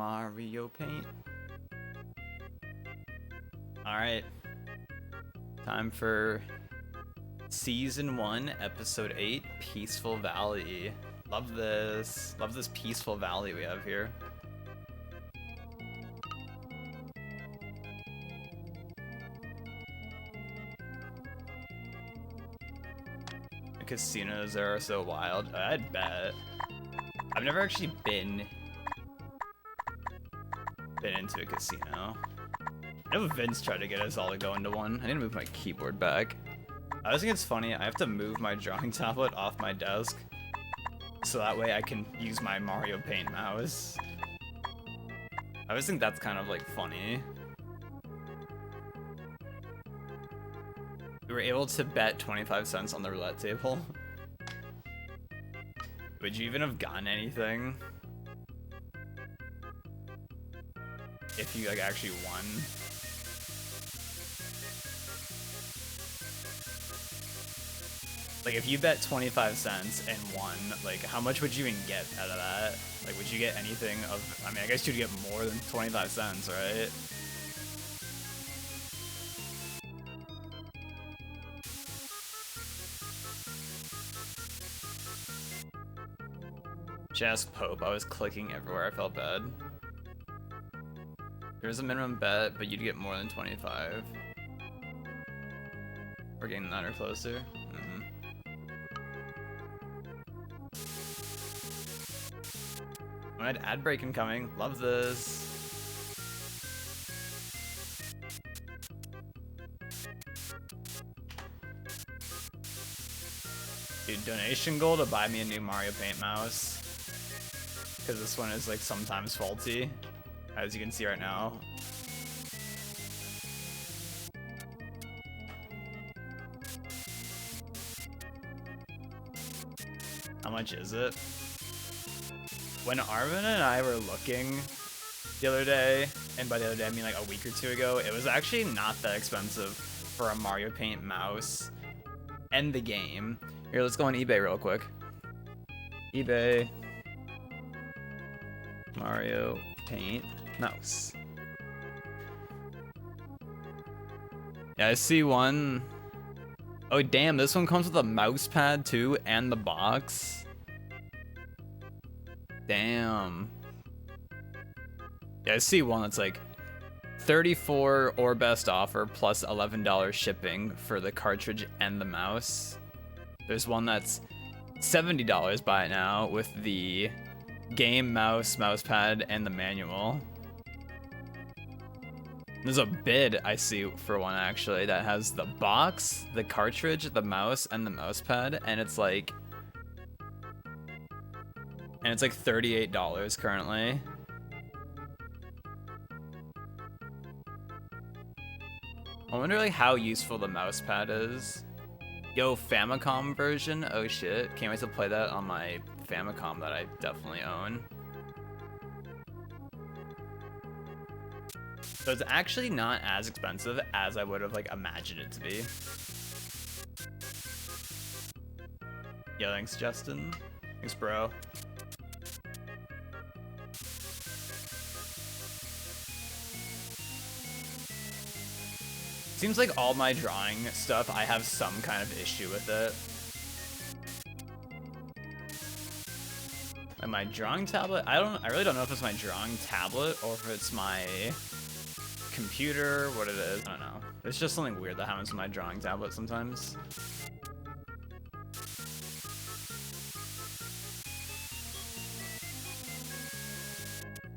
Mario Paint. Alright. Time for Season 1, Episode 8, Peaceful Valley. Love this. Love this peaceful valley we have here. The casinos there are so wild. I'd bet. I've never actually been into a casino. I know Vince tried to get us all to go into one. I need to move my keyboard back. I always think it's funny, I have to move my drawing tablet off my desk so that way I can use my Mario Paint mouse. I always think that's kind of like funny. We were able to bet 25 cents on the roulette table. Would you even have gotten anything if you like actually won? Like if you bet 25 cents and won, like how much would you even get out of that? Like would you get anything of, I mean I guess you'd get more than 25 cents, right? Just Pope, I was clicking everywhere, I felt bad. There's a minimum bet, but you'd get more than 25. We're getting that or closer. I had ad break incoming. Love this. Dude, donation goal to buy me a new Mario Paint mouse. Because this one is like sometimes faulty, as you can see right now. How much is it? When Arvin and I were looking the other day, and by the other day I mean like a week or two ago, it was actually not that expensive for a Mario Paint mouse and the game. Here, let's go on eBay real quick. eBay. Mario Paint mouse. Yeah, I see one. Oh damn, this one comes with a mouse pad too and the box. Damn. Yeah, I see one that's like 34 or best offer plus $11 shipping for the cartridge and the mouse. There's one that's $70 buy it now with the game mouse, mouse pad, and the manual. There's a bid I see for one actually that has the box, the cartridge, the mouse, and the mouse pad, and it's like $38 currently. I wonder like how useful the mouse pad is. Yo, Famicom version? Oh shit. Can't wait to play that on my Famicom that I definitely own. So it's actually not as expensive as I would have like imagined it to be. Yo, thanks Justin. Thanks bro. Seems like all my drawing stuff, I have some kind of issue with it. And my drawing tablet, I really don't know if it's my drawing tablet or if it's my computer, what it is, I don't know. It's just something weird that happens with my drawing tablet sometimes.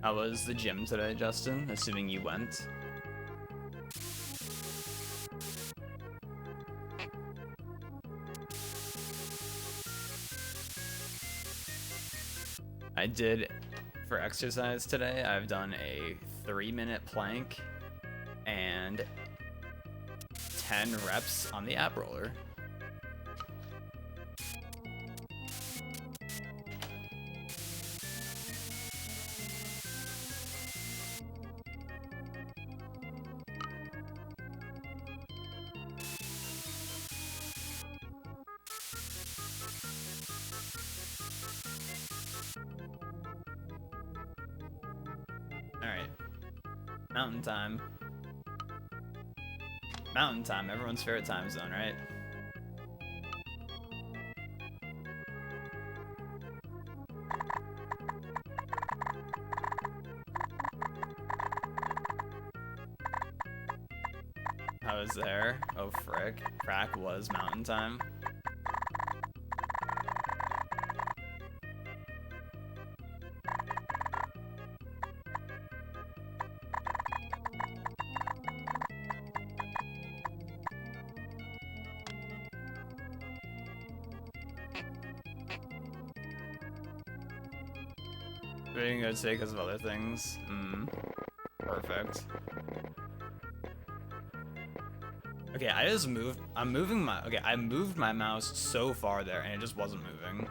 How was the gym today, Justin? Assuming you went. I did, for exercise today, I've done a 3-minute plank and 10 reps on the ab roller. Mountain time. Mountain time, everyone's favorite time zone, right? I was there. Oh frick. Crack was mountain time. We didn't go today because of other things. Perfect. Okay, I'm moving my, okay, I moved my mouse so far there and it just wasn't moving.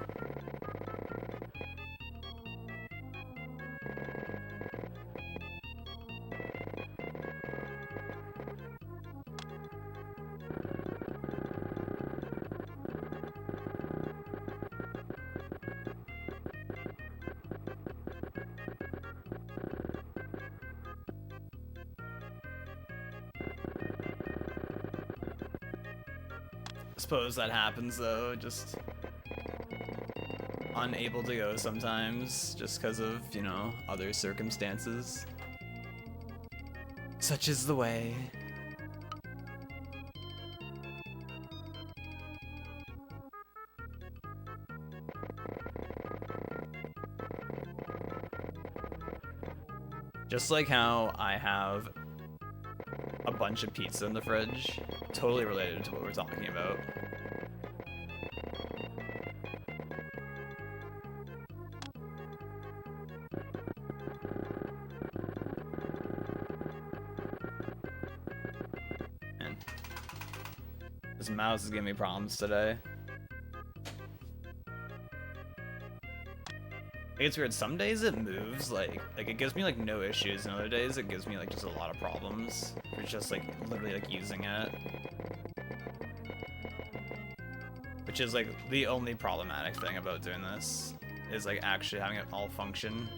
Suppose that happens though, just unable to go sometimes just because of, you know, other circumstances. Such is the way. Just like how I have a bunch of pizza in the fridge, totally related to what we're talking about. Man, this mouse is giving me problems today. It's weird, some days it moves, like it gives me like no issues, and other days it gives me like just a lot of problems. It's just like literally like using it. Which is like the only problematic thing about doing this, is like actually having it all function.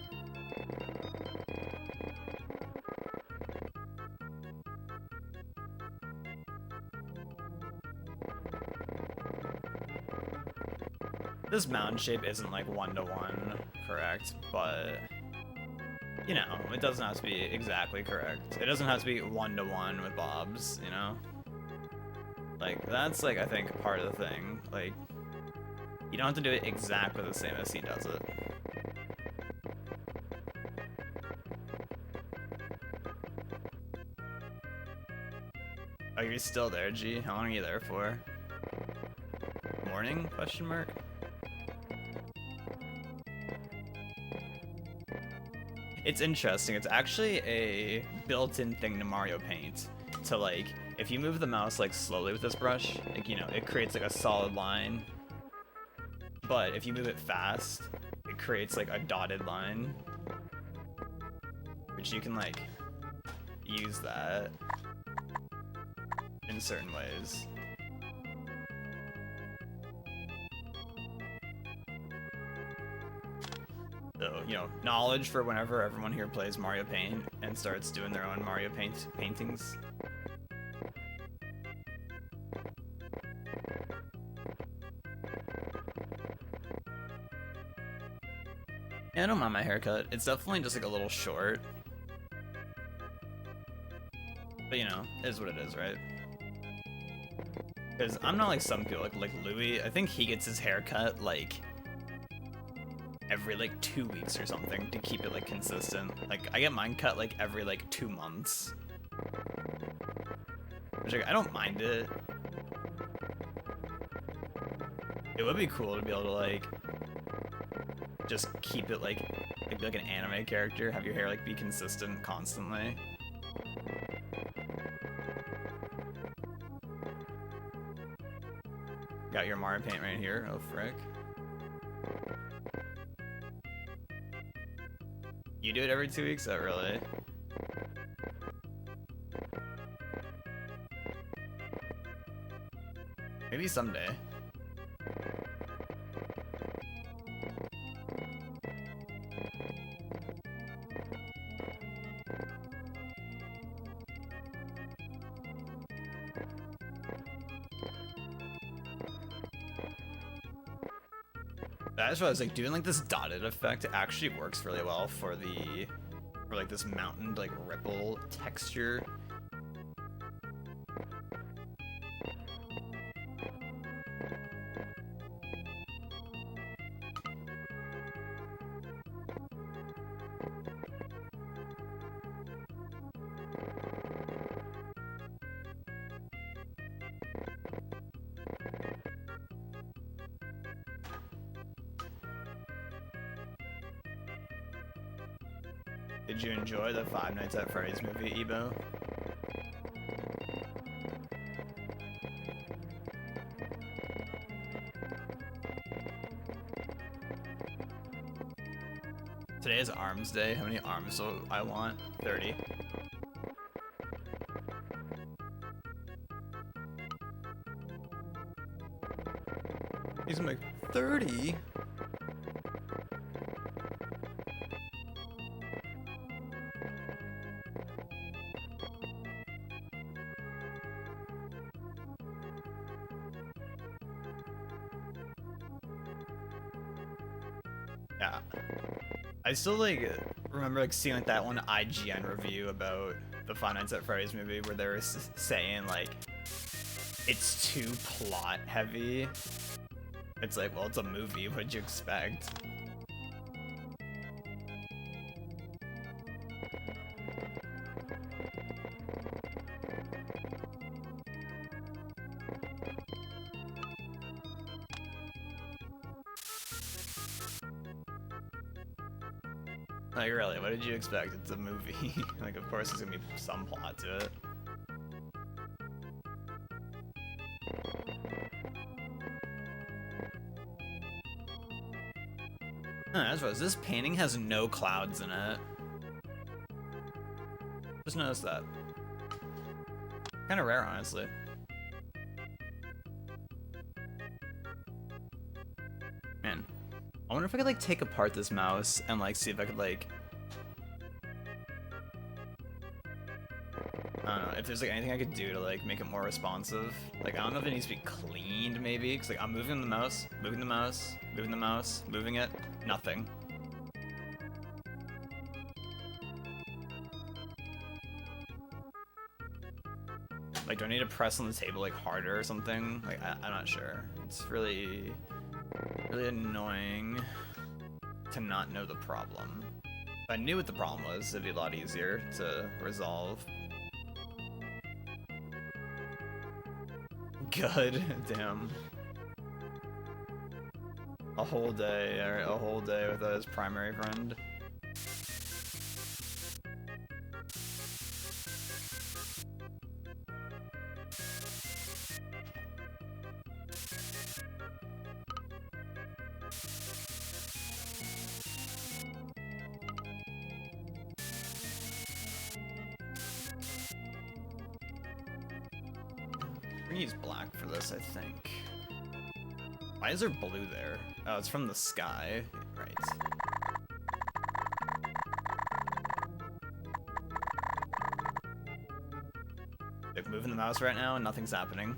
This mountain shape isn't like one-to-one correct, but you know, it doesn't have to be exactly correct. It doesn't have to be one-to-one with Bob's, you know? Like, that's like, I think, part of the thing. Like, you don't have to do it exactly the same as he does it. Oh, you're still there, G? How long are you there for? Morning? Question mark? It's interesting. It's actually a built-in thing to Mario Paint. To like, if you move the mouse like slowly with this brush, like, you know, it creates like a solid line. But if you move it fast, it creates like a dotted line. Which you can like use that in certain ways. So, you know, knowledge for whenever everyone here plays Mario Paint and starts doing their own Mario paintings. Yeah, I don't mind my haircut. It's definitely just like a little short. But you know, it is what it is, right? Because I'm not like some people, like Louis. I think he gets his haircut like every like 2 weeks or something to keep it like consistent. Like I get mine cut like every like 2 months. Which like, I don't mind it. It would be cool to be able to like just keep it like be like an anime character, have your hair like be consistent constantly. Got your Mario paint right here. Oh frick. You do it every 2 weeks? Oh really? Maybe someday. That's what I was like, doing like this dotted effect actually works really well for like this mountain like ripple texture. Did you enjoy the Five Nights at Freddy's movie, Ebo? Today is Arms Day. How many arms do I want? 30. He's like 30? Yeah. I still like remember like seeing like that one IGN review about the Five Nights at Freddy's movie where they were saying like it's too plot heavy. It's like, well, it's a movie. What'd you expect? Like, really, what did you expect? It's a movie. Like, of course there's gonna be some plot to it. Huh, that's what this painting has no clouds in it. Just noticed that. Kind of rare, honestly. Man, I wonder if I could like take apart this mouse and like see if I could like, I don't know, if there's like anything I could do to like make it more responsive. Like, I don't know if it needs to be cleaned maybe, because like I'm moving the mouse, moving the mouse, moving the mouse, moving it, nothing. Like, do I need to press on the table like harder or something? Like, I'm not sure. It's really annoying to not know the problem. If I knew what the problem was, it'd be a lot easier to resolve. Good, damn. A whole day, alright, a whole day without his primary friend. We can use black for this, I think. Why is there blue there? Oh, it's from the sky. Right. Like, moving the mouse right now and nothing's happening.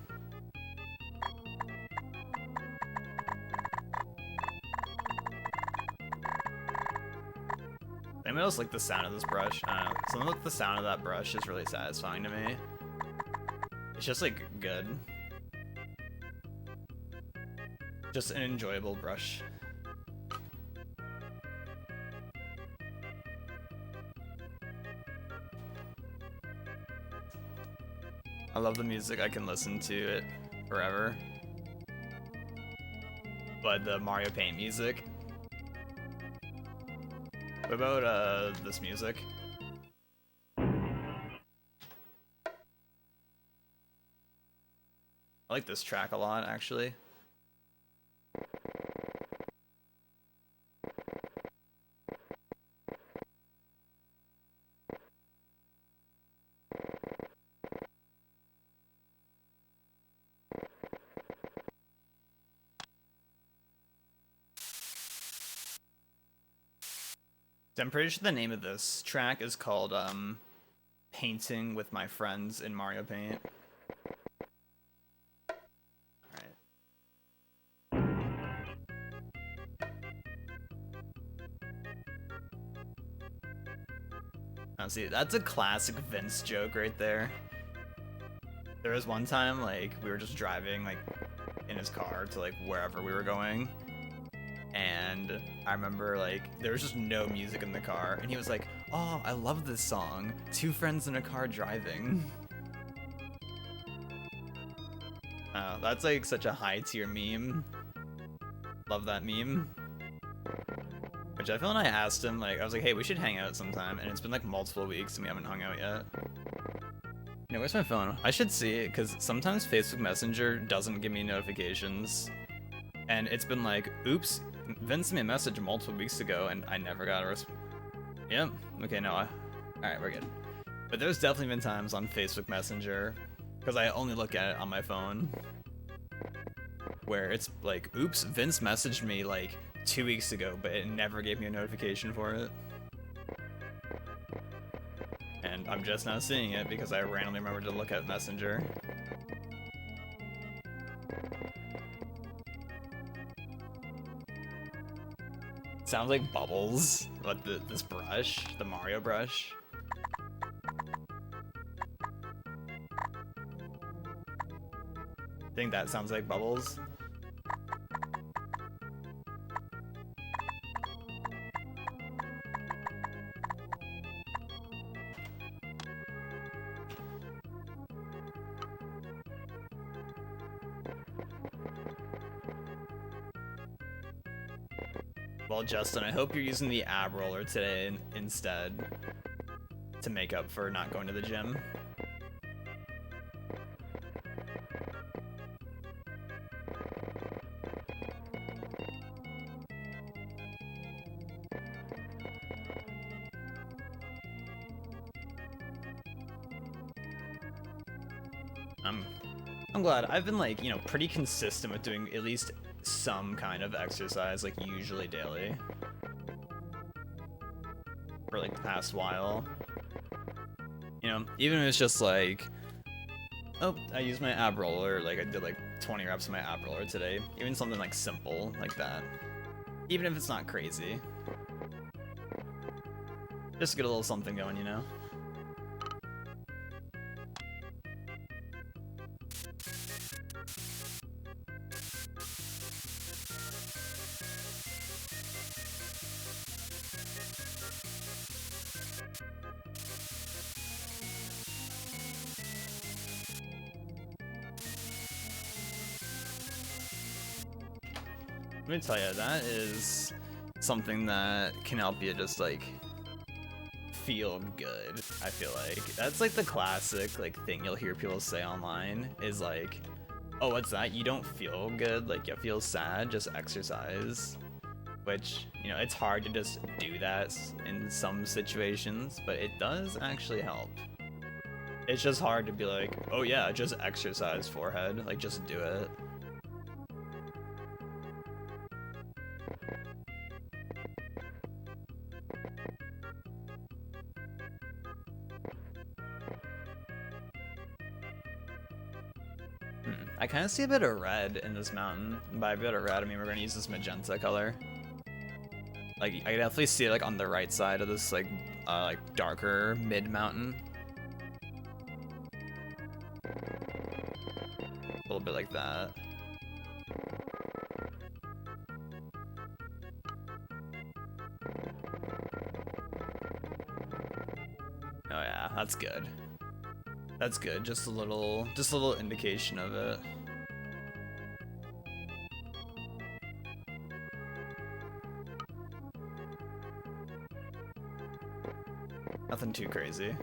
Anybody else like the sound of this brush? I don't know. Something with the sound of that brush is really satisfying to me. It's just like good. Just an enjoyable brush. I love the music. I can listen to it forever. But the Mario Paint music. What about this music? I like this track a lot, actually. I'm pretty sure the name of this track is called Painting with My Friends in Mario Paint. Alright. Now see, that's a classic Vince joke right there. There was one time, like, we were just driving, like, in his car to, like, wherever we were going. And I remember, like, there was just no music in the car. And he was like, oh, I love this song. Two friends in a car driving. That's, like, such a high-tier meme. Love that meme. Which I feel when I asked him, like, I was like, hey, we should hang out sometime. And it's been, like, multiple weeks and we haven't hung out yet. You know, where's my phone? I should see it, because sometimes Facebook Messenger doesn't give me notifications. And it's been like, oops, Vince sent me a message multiple weeks ago, and I never got a response. Yep, okay, no, alright, we're good. But there's definitely been times on Facebook Messenger, because I only look at it on my phone, where it's like, oops, Vince messaged me like 2 weeks ago, but it never gave me a notification for it. And I'm just now seeing it because I randomly remembered to look at Messenger. Sounds like Bubbles, but this brush, the Mario brush. I think that sounds like Bubbles. Well, Justin, I hope you're using the ab roller today instead to make up for not going to the gym. I'm glad. I've been, like, you know, pretty consistent with doing at least some kind of exercise, like, usually daily. For, like, the past while. You know, even if it's just, like, oh, I used my ab roller, like, I did, like, 20 reps of my ab roller today. Even something, like, simple like that. Even if it's not crazy. Just to get a little something going, you know? Let me tell you, that is something that can help you just, like, feel good, I feel like. That's, like, the classic, like, thing you'll hear people say online is, like, oh, what's that? You don't feel good? Like, you feel sad? Just exercise. Which, you know, it's hard to just do that in some situations, but it does actually help. It's just hard to be like, oh yeah, just exercise, forehead. Like, just do it. I kind of see a bit of red in this mountain. And by a bit of red, I mean we're going to use this magenta color. Like, I can definitely see it, like, on the right side of this, like darker mid-mountain. A little bit like that. Oh yeah, that's good. That's good. Just a little indication of it. Nothing too crazy.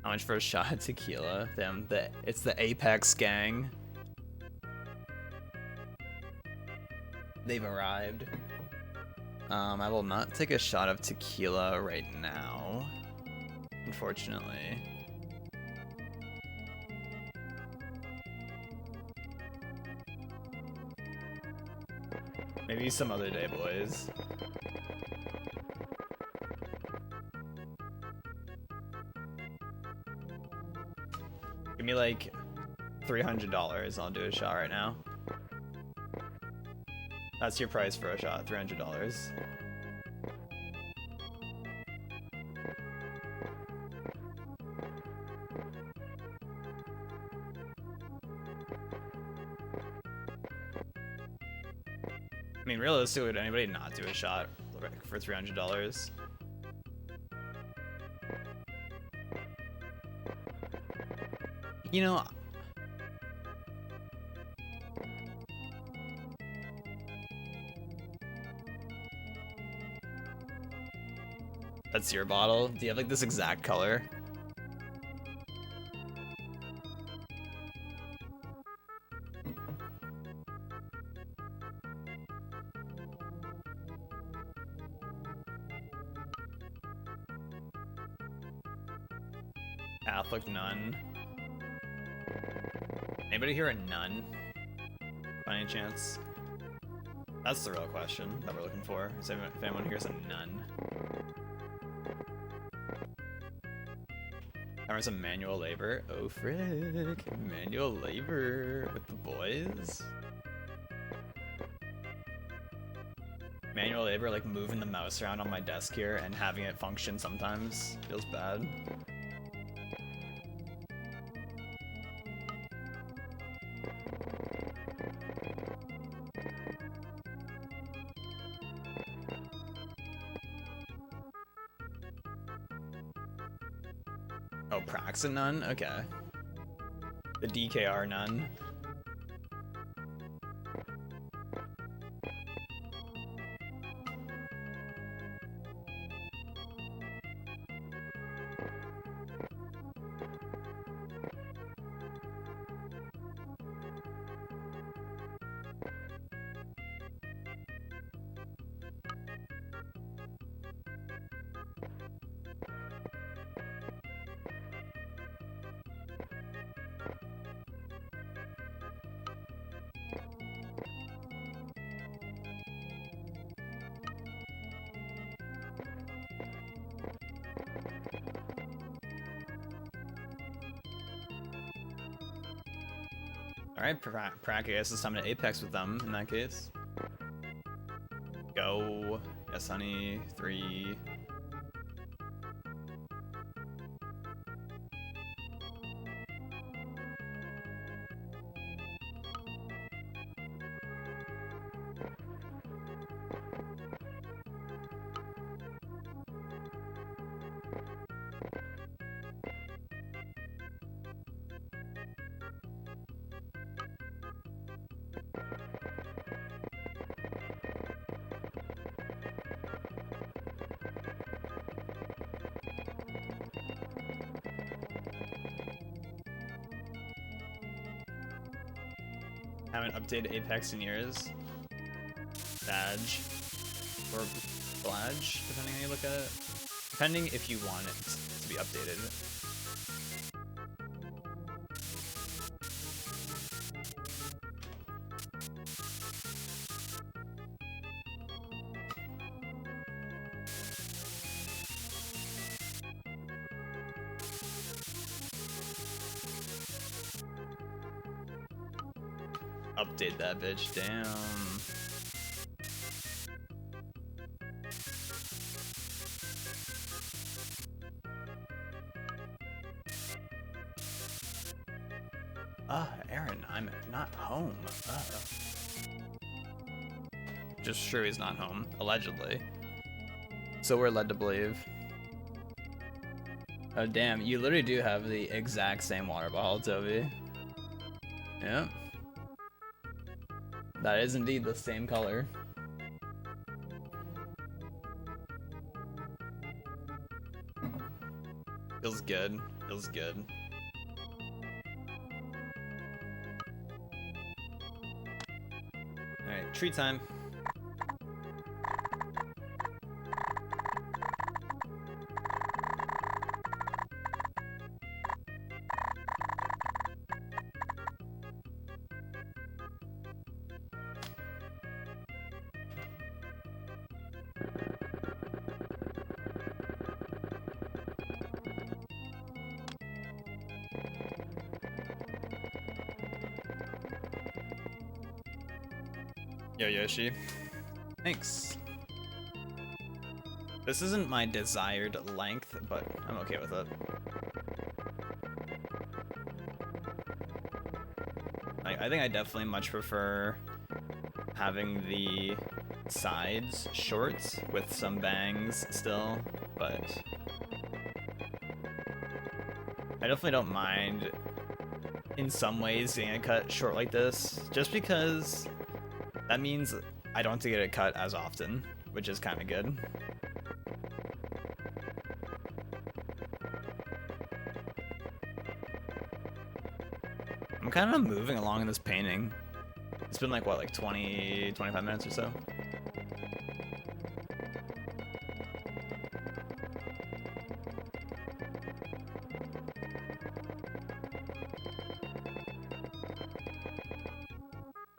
How much for a shot of tequila? Damn, it's the Apex gang. They've arrived. I will not take a shot of tequila right now, unfortunately. Maybe some other day, boys. Give me like $300, I'll do a shot right now. That's your price for a shot, $300. mean, realistically, would anybody not do a shot for $300? You know, that's your bottle. Do you have like this exact color? Catholic nun. Anybody here a nun? By any chance? That's the real question that we're looking for. Is if anyone here's a nun. Or some manual labor. Oh frick. Manual labor with the boys. Manual labor, like moving the mouse around on my desk here and having it function sometimes feels bad. Oh, Praxin nun? Okay. The DKR nun. Alright, Prac, I guess it's time to Apex with them in that case. Go. Yes, honey. 3. Haven't updated Apex in years. Badge. Or Bladge, depending how you look at it. Depending if you want it to be updated. Update that bitch, damn. Aaron, I'm not home. Just sure he's not home, allegedly. So we're led to believe. Oh damn, you literally do have the exact same water bottle, Toby. Yep. That is indeed the same color. Feels good. Feels good. Alright, treat time. Yo, Yoshi. Thanks. This isn't my desired length, but I'm okay with it. I think I definitely much prefer having the sides short with some bangs still, but I definitely don't mind in some ways getting it cut short like this, just because that means I don't have to get it cut as often, which is kind of good. I'm kind of moving along in this painting. It's been like, what, like 20, 25 minutes or so?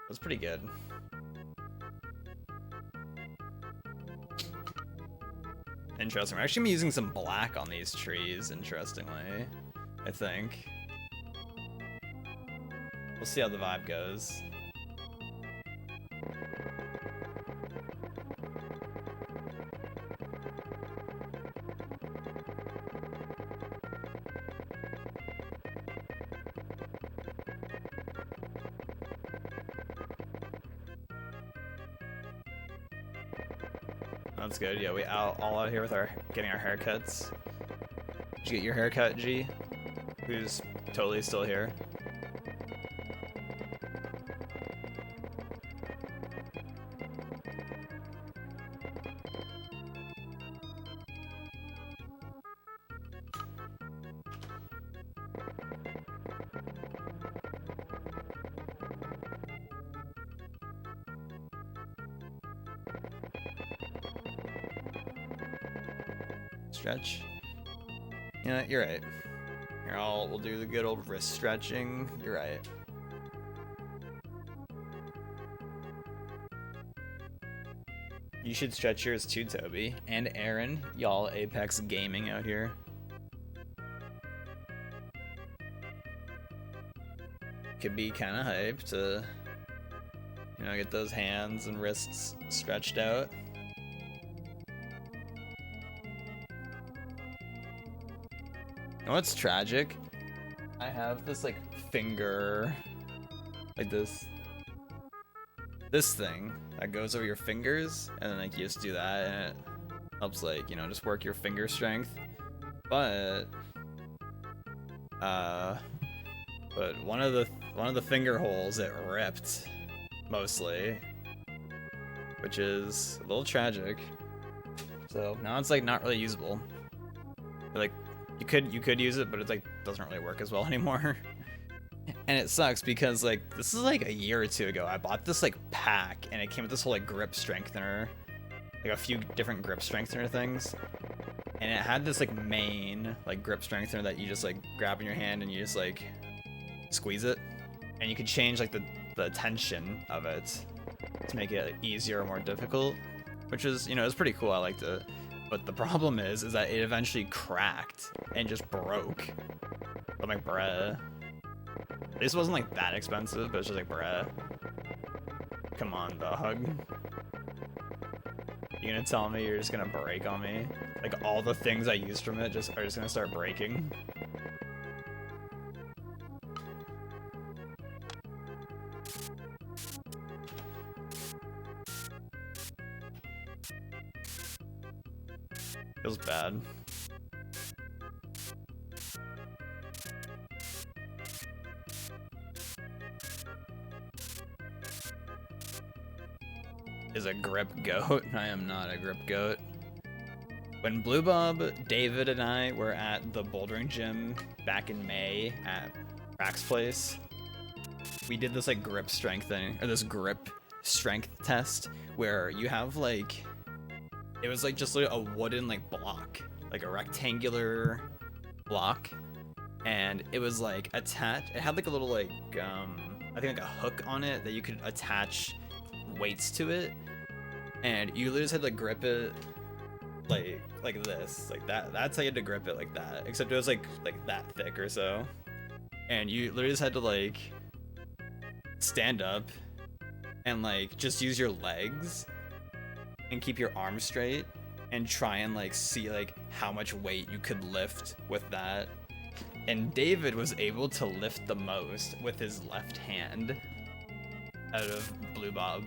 That's pretty good. Interesting. We're actually using some black on these trees, interestingly, I think. We'll see how the vibe goes. That's good. Yeah, we all out here with our getting our haircuts. Did you get your haircut, G? Who's totally still here? Stretch. Yeah, you're right. Here, we'll do the good old wrist stretching. You're right. You should stretch yours too, Toby. And Aaron, y'all Apex gaming out here. Could be kind of hype to, you know, get those hands and wrists stretched out. You know what's tragic? I have this like finger, like this thing that goes over your fingers, and then like you just do that, and it helps, like, you know, just work your finger strength. But one of the finger holes, it ripped mostly, which is a little tragic. So now it's like not really usable. But, like, you could use it, but it's like doesn't really work as well anymore. And it sucks because like this is like a year or two ago. I bought this like pack, and it came with this whole like grip strengthener, like a few different grip strengthener things. And it had this like main like grip strengthener that you just like grab in your hand and you just like squeeze it, and you could change like the tension of it to make it easier or more difficult, which is, you know, it's pretty cool. I liked it. But the problem is that it eventually cracked and just broke. I'm like, bruh. This wasn't like that expensive, but it's just like, bruh. Come on, dog. You gonna tell me you're just gonna break on me? Like all the things I used from it are just gonna start breaking? Feels bad. Is a grip goat? I am not a grip goat. When Blue Bob, David, and I were at the bouldering gym back in May at Rack's place, we did this like grip strengthening, or this grip strength test where you have like, it was like just like a wooden like block, like a rectangular block, and it was like attached. It had like a little like I think like a hook on it that you could attach weights to it, and you literally just had to grip it like this, like that. That's how you had to grip it, like that. Except it was like that thick or so, and you literally just had to like stand up and like just use your legs and keep your arms straight and try and like see like how much weight you could lift with that. And David was able to lift the most with his left hand out of Blue Bob.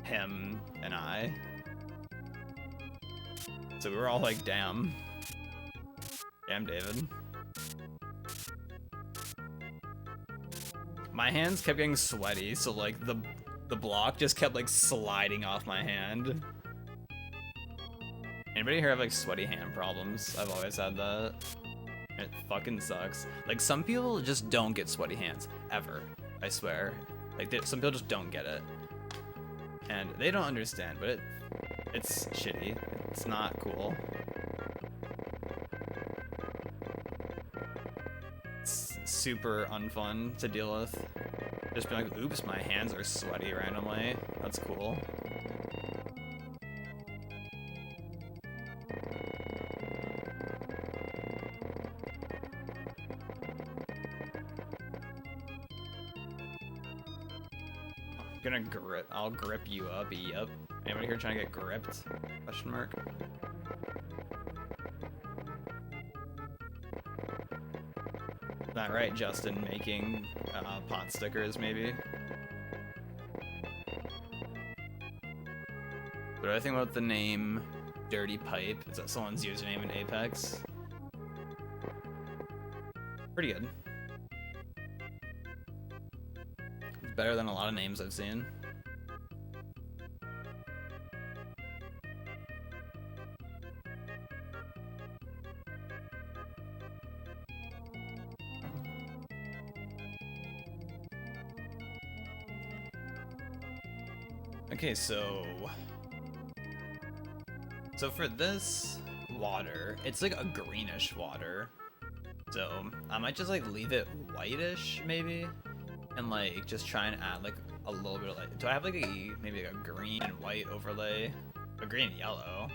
him and I. So we were all like, damn. Damn, David. My hands kept getting sweaty, so like the block just kept like sliding off my hand. Anybody here have like sweaty hand problems? I've always had that. It fucking sucks. Like some people just don't get sweaty hands ever. I swear. Like some people just don't get it, and they don't understand. But it's shitty. It's not cool. It's super unfun to deal with. Just be like, oops, my hands are sweaty randomly. That's cool. Gonna grip. I'll grip you up. Yep. Anybody here trying to get gripped? Question mark. Not right, Justin. Making pot stickers, maybe. What do I think about the name Dirty Pipe? Is that someone's username in Apex? Pretty good. Better than a lot of names I've seen. Okay, so for this water, it's like a greenish water. So I might just like leave it whitish maybe. And like just try and add like a little bit of like, do I have like maybe like a green and white overlay? A green and yellow.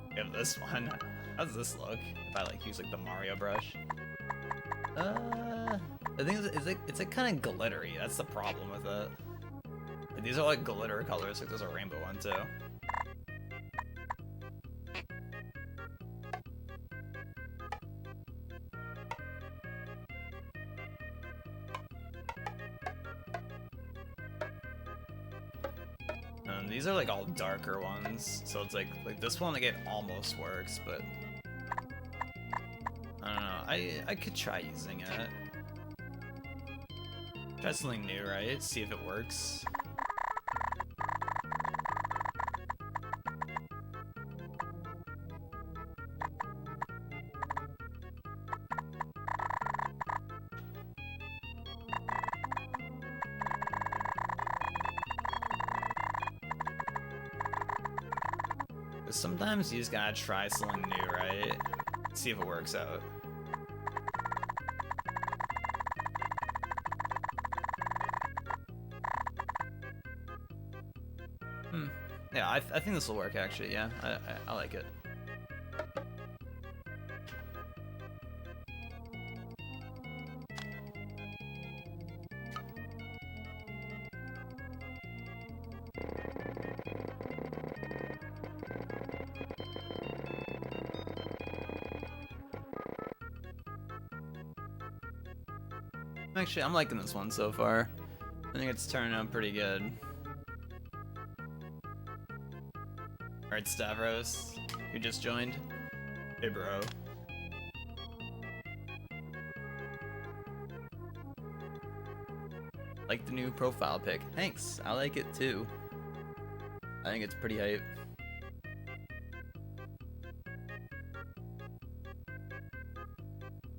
We have this one. How does this look if I like use like the Mario brush? The thing is, it's like kind of glittery. That's the problem with it. Like, these are like glitter colors. Like there's a rainbow one too. These are like all darker ones, so it's like this one, like it almost works, but I don't know. I could try using it. Try something new, right? See if it works. Sometimes you just gotta try something new, right? See if it works out. Yeah, I think this will work actually. Yeah, I like it. Actually, I'm liking this one so far. I think it's turning out pretty good. Alright, Stavros, who just joined. Hey, bro. Like the new profile pic. Thanks, I like it too. I think it's pretty hype.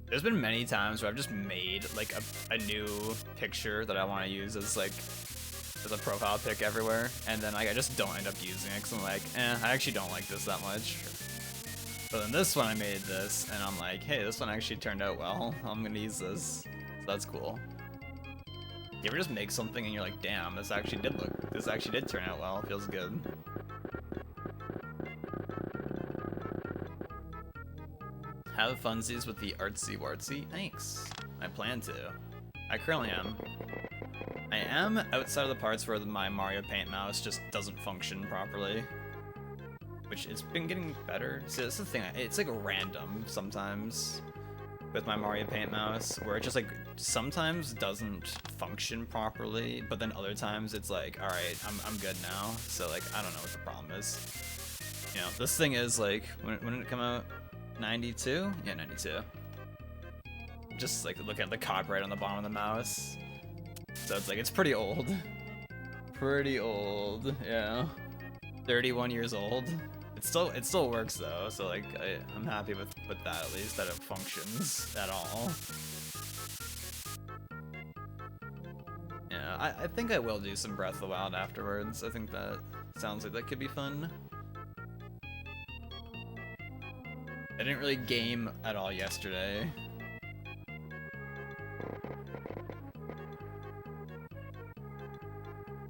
There's been many times where I've just made like a new picture that I want to use as like as a profile pic everywhere, and then like I just don't end up using it because I'm like, I actually don't like this that much. But then this one I made this, and I'm like, hey, this one actually turned out well. I'm gonna use this. So that's cool. You ever just make something and you're like, damn, this actually did turn out well. It feels good. Have funsies with the artsy wartsy? Thanks. I plan to. I currently am. I am outside of the parts where my Mario Paint mouse just doesn't function properly. Which it's been getting better. See, that's the thing. It's like random sometimes. with my Mario Paint mouse, where it just like sometimes doesn't function properly, but then other times it's like, all right, I'm good now. So like I don't know what the problem is. You know, this thing is like when did it come out? 92? Yeah, 92. Just like look at the copyright on the bottom of the mouse. So it's like it's pretty old. Pretty old, yeah. 31 years old. It still works though, so like I'm happy with that at least, that it functions at all. Yeah, I think I will do some Breath of the Wild afterwards. I think that sounds like that could be fun. I didn't really game at all yesterday.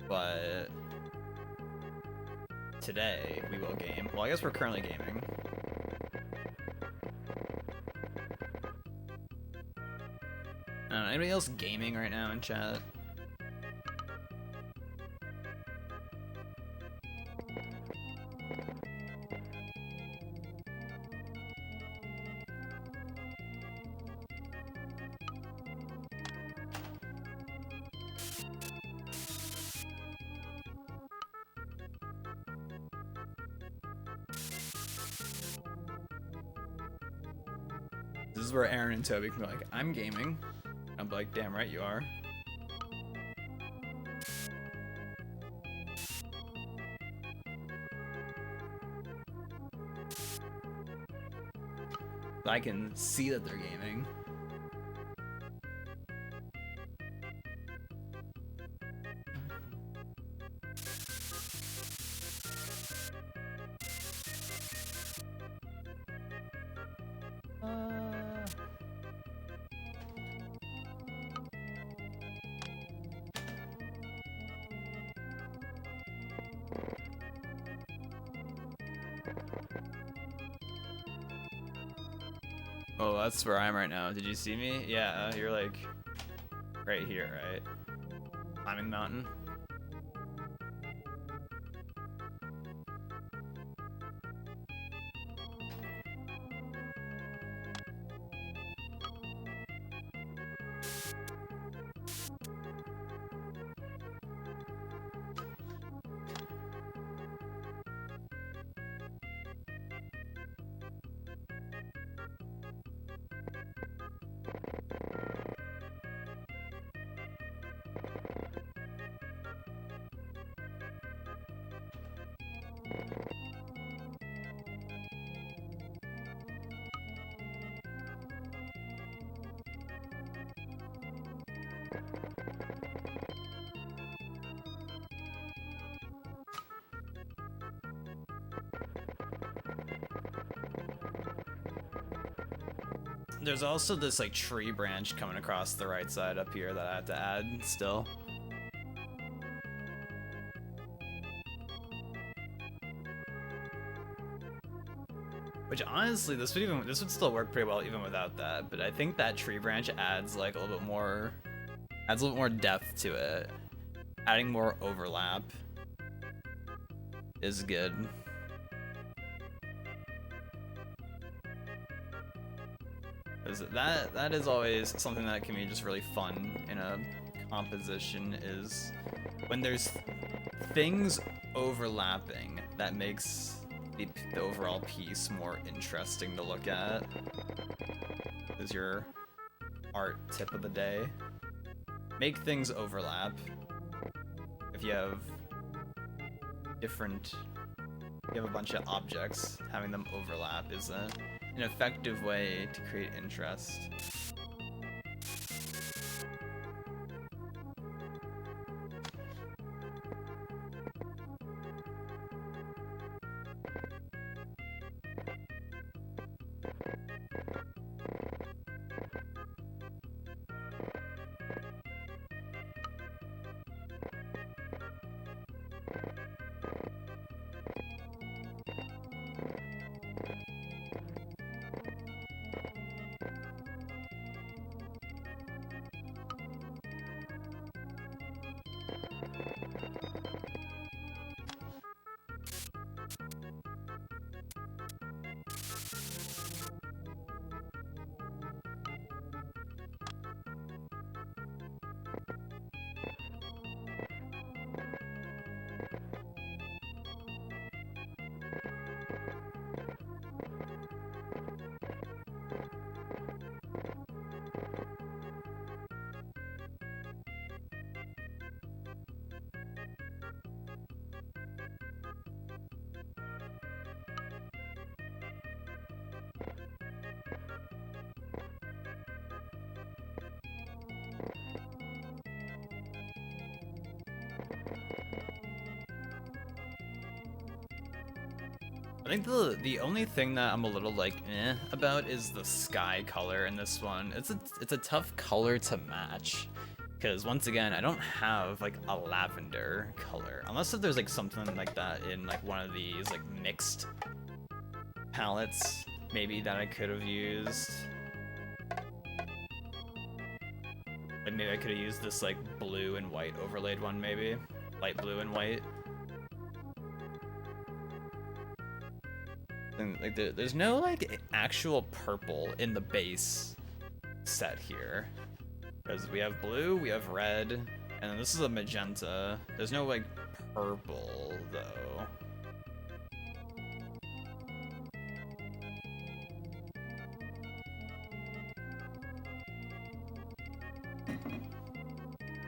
But today we will game. Well, I guess we're currently gaming. I don't know, anybody else gaming right now in chat? This is where Aaron and Toby can be like, I'm gaming. I'm like, damn right you are. I can see that they're gaming. Oh, that's where I am right now. Did you see me? Yeah, you're like right here, right? Climbing the mountain. There's also this like tree branch coming across the right side up here that I have to add still. Which honestly, this would still work pretty well even without that. But I think that tree branch adds like a little bit more depth to it. Adding more overlap is good. That is always something that can be just really fun in a composition, is when there's things overlapping that makes the overall piece more interesting to look at. Is your art tip of the day. Make things overlap. If you have a bunch of objects, having them overlap is an effective way to create interest. I think the only thing that I'm a little like about is the sky color in this one. It's a tough color to match, because once again I don't have like a lavender color, unless if there's like something like that in like one of these like mixed palettes maybe that I could have used. Like maybe I could have used this like blue and white overlaid one, maybe light blue and white. And like there's no like actual purple in the base set here, because we have blue, we have red, and then this is a magenta. There's no like purple though.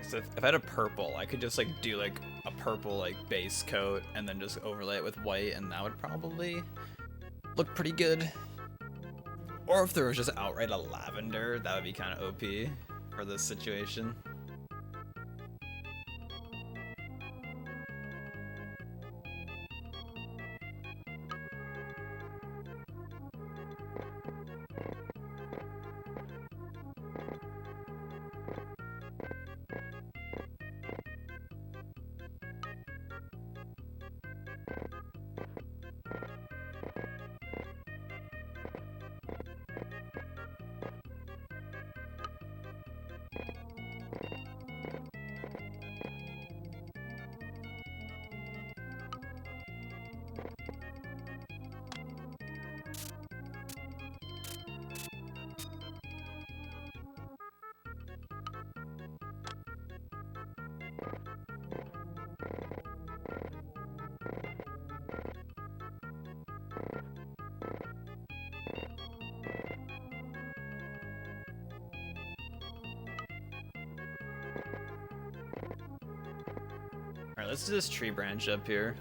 So if I had a purple, I could just like do like a purple like base coat and then just overlay it with white, and that would probably look pretty good. Or if there was just outright a lavender, that would be kind of OP for this situation. Alright, let's do this tree branch up here.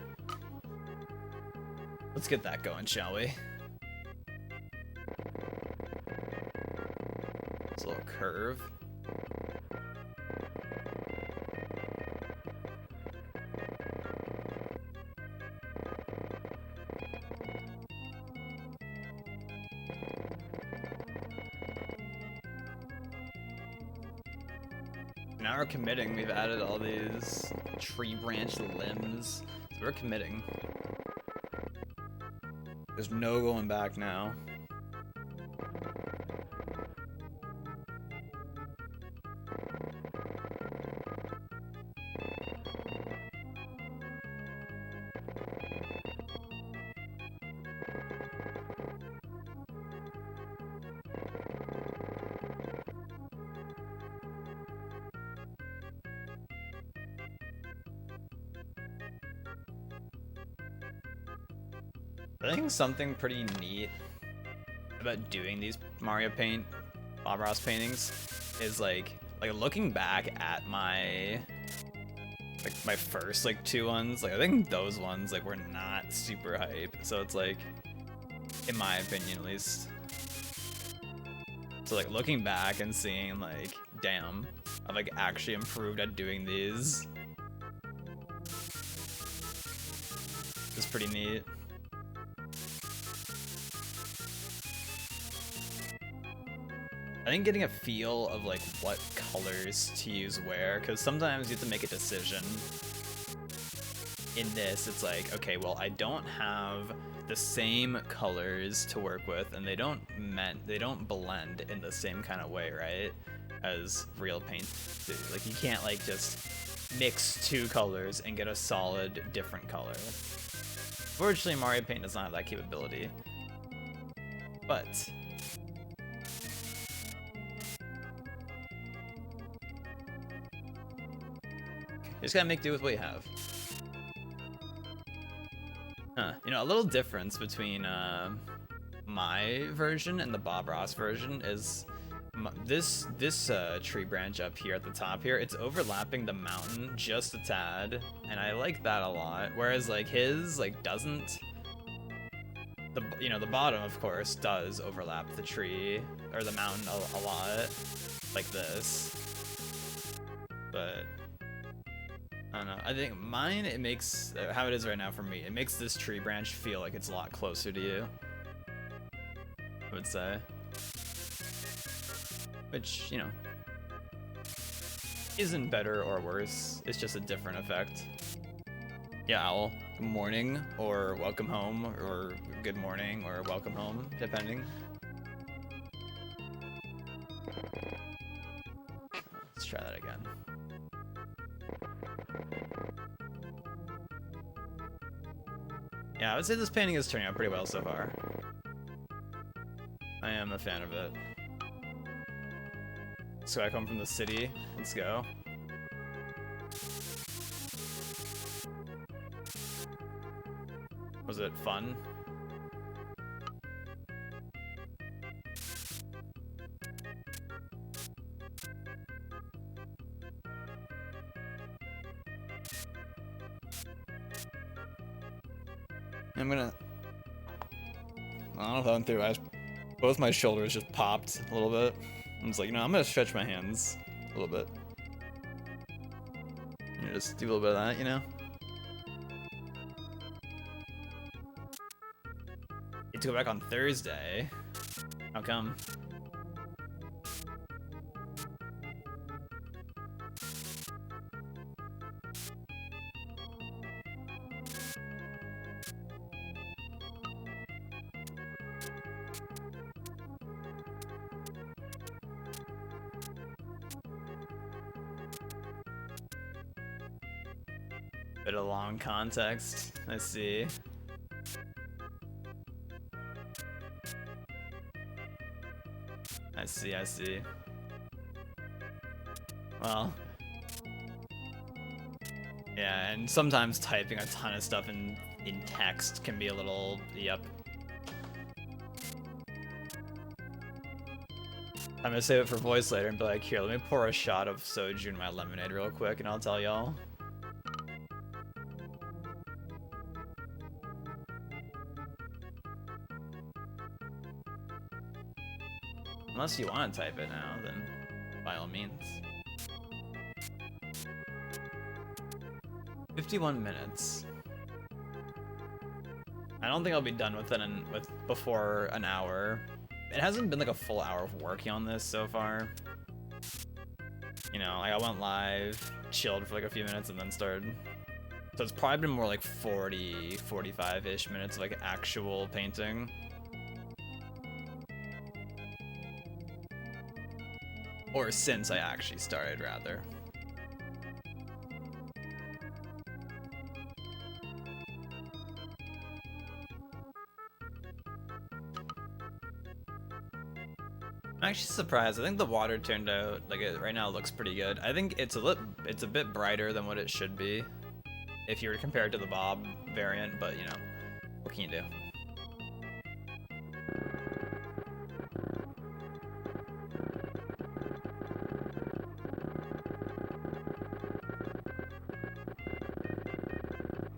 Let's get that going, shall we? This little curve. Now we're committing. We've added all these tree branch limbs. So we're committing. There's no going back now. I think something pretty neat about doing these Mario Paint Bob Ross paintings is like looking back at my my first like two ones. Like I think those ones like were not super hype. So it's like, in my opinion at least. So like looking back and seeing like, damn, I've like actually improved at doing these. It's pretty neat. I think getting a feel of like what colors to use where, because sometimes you have to make a decision. In this, it's like, okay, well, I don't have the same colors to work with, and they don't blend in the same kind of way, right? As real paint do. Like you can't like just mix two colors and get a solid different color. Fortunately, Mario Paint does not have that capability. But you just gotta make do with what you have. You know, a little difference between my version and the Bob Ross version is this tree branch up here at the top here, it's overlapping the mountain just a tad, and I like that a lot. Whereas like his like doesn't. The bottom of course does overlap the tree or the mountain a lot, like this. But I don't know. I think mine, it makes, how it is right now for me, it makes this tree branch feel like it's a lot closer to you, I would say. Which, you know, isn't better or worse, it's just a different effect. Yeah, Owl, good morning, or welcome home, or good morning, or welcome home, depending. Let's try that again. Yeah, I would say this painting is turning out pretty well so far. I am a fan of it. So I come from the city. Let's go. Was it fun? I'm gonna... I don't know if that went through. Both my shoulders just popped a little bit. I was like, you know, I'm gonna stretch my hands a little bit. You know, just do a little bit of that, you know? You to go back on Thursday. How come? Bit of long context. I see. I see. Well. Yeah, and sometimes typing a ton of stuff in text can be a little, yep. I'm gonna save it for voice later and be like, here, let me pour a shot of soju in my lemonade real quick and I'll tell y'all. Unless you want to type it now, then by all means. 51 minutes. I don't think I'll be done with it before an hour. It hasn't been like a full hour of working on this so far. You know, like I went live, chilled for like a few minutes, and then started. So it's probably been more like 40, 45-ish minutes of like actual painting. Or since I actually started, rather. I'm actually surprised. I think the water turned out, like right now it looks pretty good. I think it's a bit brighter than what it should be if you were to compare it to the Bob variant, but you know, what can you do?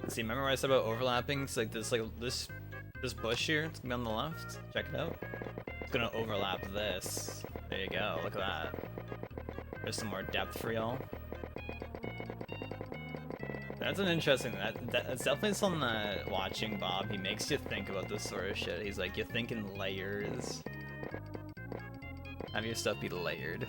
See, remember what I said about overlapping? It's like this bush here. It's gonna be on the left. Check it out. It's gonna overlap this. There you go. Look at that. There's some more depth for y'all. That's an interesting. That's definitely something that watching Bob, he makes you think about this sort of shit. He's like, you think in layers. Have your stuff be layered.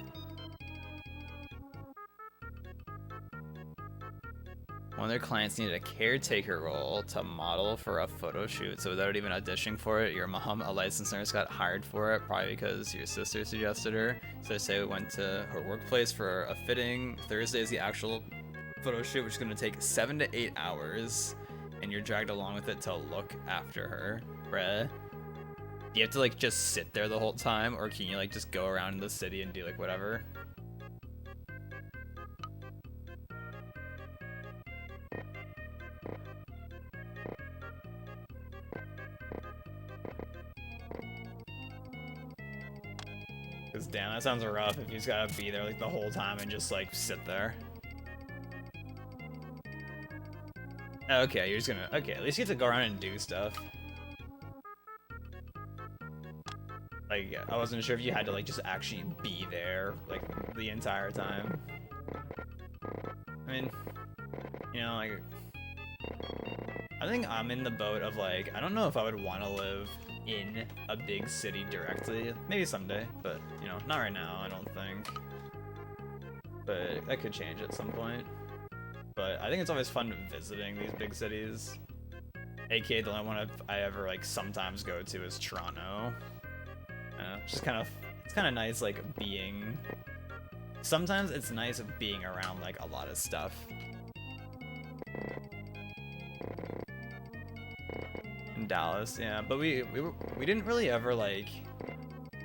One of their clients needed a caretaker role to model for a photo shoot, so without even auditioning for it, your mom, a licensed nurse, got hired for it, probably because your sister suggested her. So they say we went to her workplace for a fitting. Thursday is the actual photo shoot, which is going to take 7 to 8 hours, and you're dragged along with it to look after her. Bruh. Do you have to like just sit there the whole time, or can you like just go around the city and do like whatever? Cause damn, that sounds rough if you just gotta be there like the whole time and just like sit there. Okay, you're just gonna, okay, at least you get to go around and do stuff. Like, I wasn't sure if you had to like just actually be there like the entire time. I mean, You know, like, I think I'm in the boat of like, I don't know if I would want to live in a big city directly. Maybe someday, but you know, not right now, I don't think. But that could change at some point. But I think it's always fun visiting these big cities. AKA the only one I ever like sometimes go to is Toronto. Just kind of, it's kind of nice like being. Sometimes it's nice being around like a lot of stuff. In Dallas, yeah, but we didn't really ever like.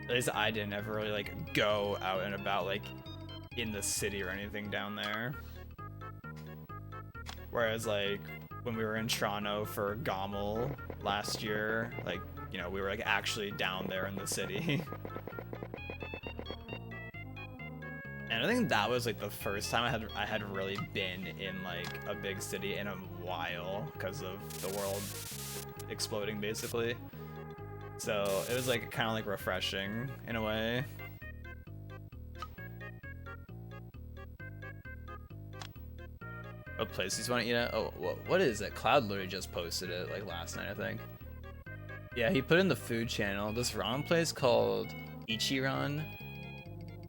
At least I didn't ever really like go out and about like in the city or anything down there. Whereas like when we were in Toronto for Gommel last year, like, you know, we were like actually down there in the city. And I think that was like the first time I had really been in like a big city in a while because of the world exploding basically. So it was like kind of like refreshing in a way. What places you want to eat at? Oh, what is it? Cloud literally just posted it like last night, I think. Yeah, he put in the food channel. This ramen place called Ichiran.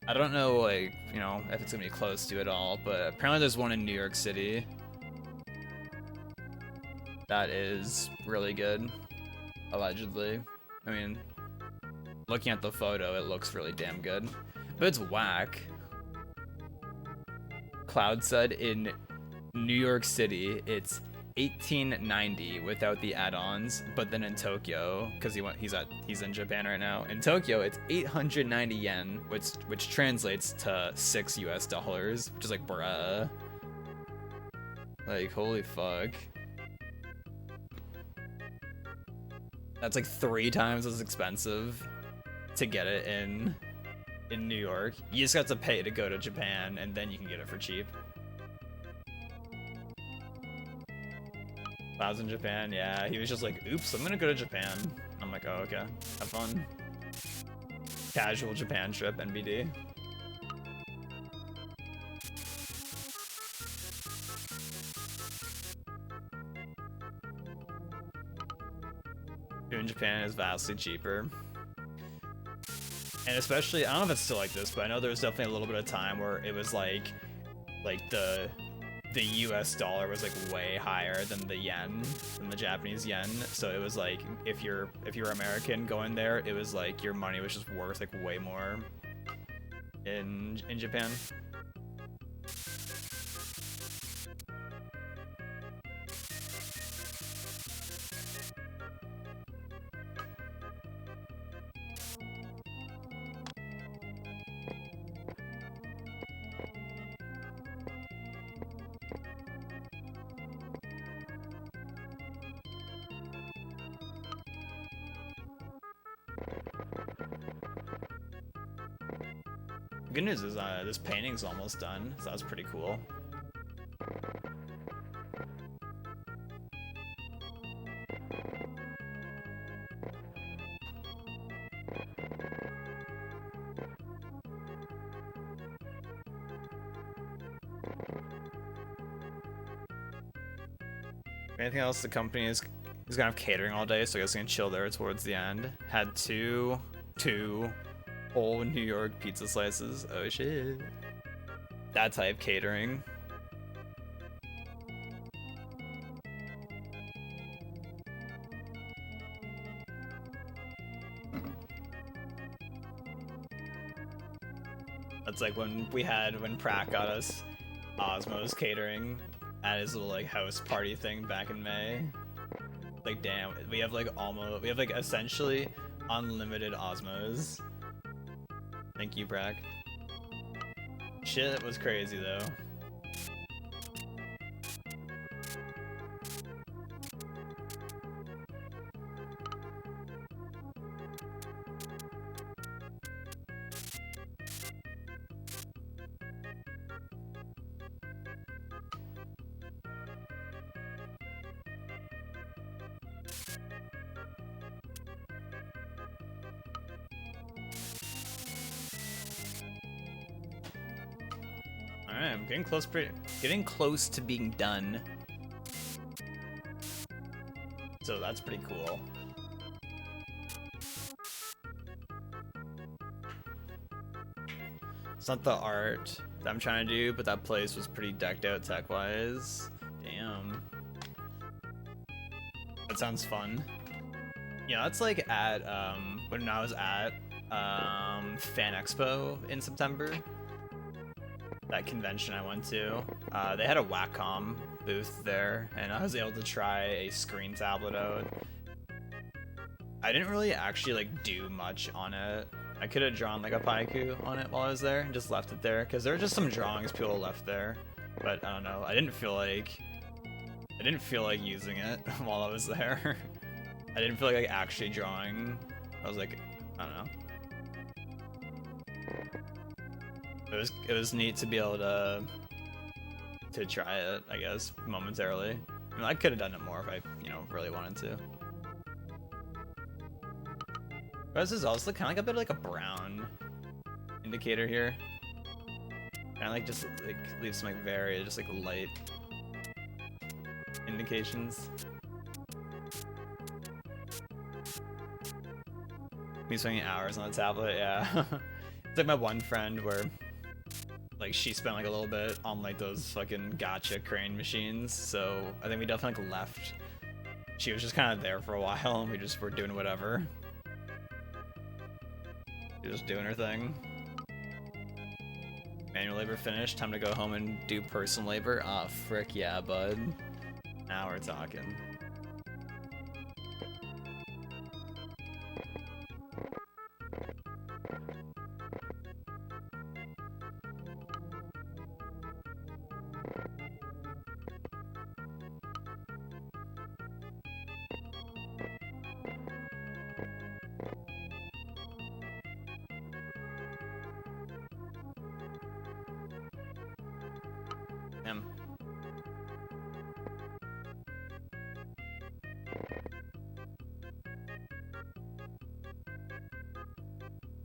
I don't know, like, you know, if it's gonna be close to it all, but apparently there's one in New York City. That is really good, allegedly. I mean, looking at the photo, it looks really damn good. But it's whack. Cloud said in New York City, it's $18.90 without the add-ons, but then in Tokyo, because he's in Japan right now. In Tokyo, it's 890 yen, which translates to $6 US, which is like bruh. Like holy fuck. That's like 3 times as expensive to get it in New York. You just got to pay to go to Japan, and then you can get it for cheap. I was in Japan, yeah. He was just like, oops, I'm gonna go to Japan. I'm like, oh, okay. Have fun. Casual Japan trip, NBD. Food in Japan is vastly cheaper. And especially, I don't know if it's still like this, but I know there was definitely a little bit of time where it was like the US dollar was like way higher than the yen, than the Japanese yen. So it was like if you're American going there, it was like your money was just worth like way more in Japan. Good news is this painting's almost done, so that's pretty cool. Anything else? The company is gonna have catering all day, so I guess we can chill there towards the end. Had two whole New York pizza slices. Oh shit. That type catering. That's like when Pratt got us Osmo's catering at his little like house party thing back in May. Like damn, we have like essentially unlimited Osmos. Thank you, Brack. Shit was crazy though. Alright, I'm getting close to being done. So that's pretty cool. It's not the art that I'm trying to do, but that place was pretty decked out tech-wise. Damn. That sounds fun. Yeah, that's like at, when I was at, Fan Expo in September. That convention I went to. They had a Wacom booth there, and I was able to try a screen tablet out. I didn't really actually like do much on it. I could have drawn like a Paiku on it while I was there and just left it there, because there were just some drawings people left there. But I don't know, I didn't feel like using it while I was there. I didn't feel like actually drawing. I was like, I don't know. It was neat to be able to try it, I guess, momentarily. I mean, I could have done it more if I, really wanted to. But this is also kind of like a bit of like a brown indicator here. Kind of like just like leave some like very just like light indications. Me spending hours on the tablet, yeah. It's like my one friend where like she spent like a little bit on like those fucking gotcha crane machines, so I think we definitely like left. She was just kind of there for a while and we just were doing whatever. Just doing her thing. Manual labor finished, time to go home and do personal labor. Ah, frick yeah, bud. Now we're talking.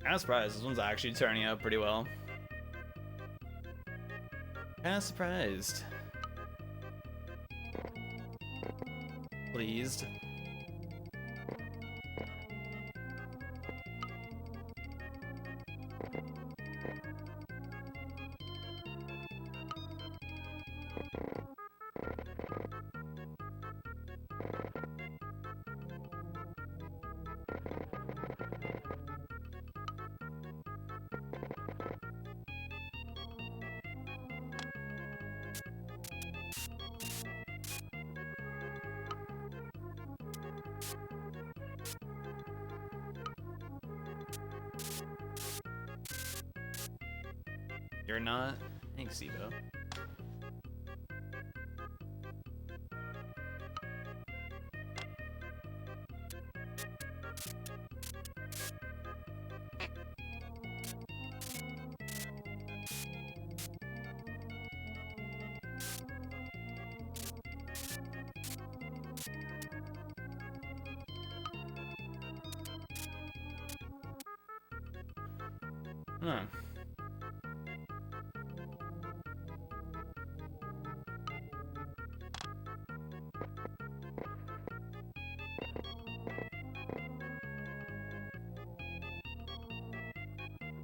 Kinda surprised. This one's actually turning out pretty well. Kinda surprised. Pleased. You're not? Thanks, Sibo. Huh.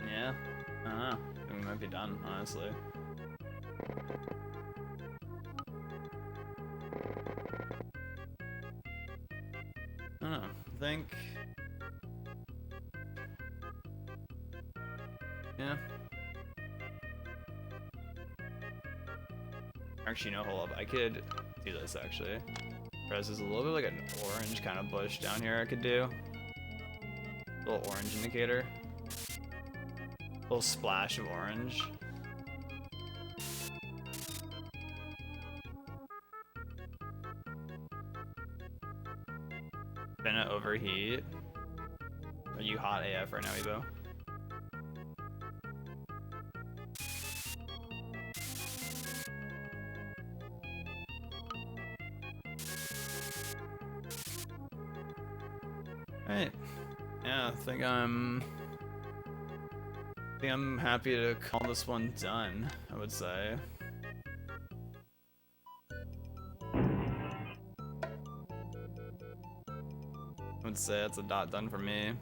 Yeah. I don't know. I think we might be done, honestly. I don't know. I think... Yeah. Actually, no, hold up. I could do this, actually. There's a little bit like an orange kind of bush down here I could do. Little orange indicator. Little splash of orange. Finna overheat. Are you hot AF right now, Ebo? Alright. Yeah, I think I'm I think I'm happy to call this one done, I would say. I would say it's a dot done for me.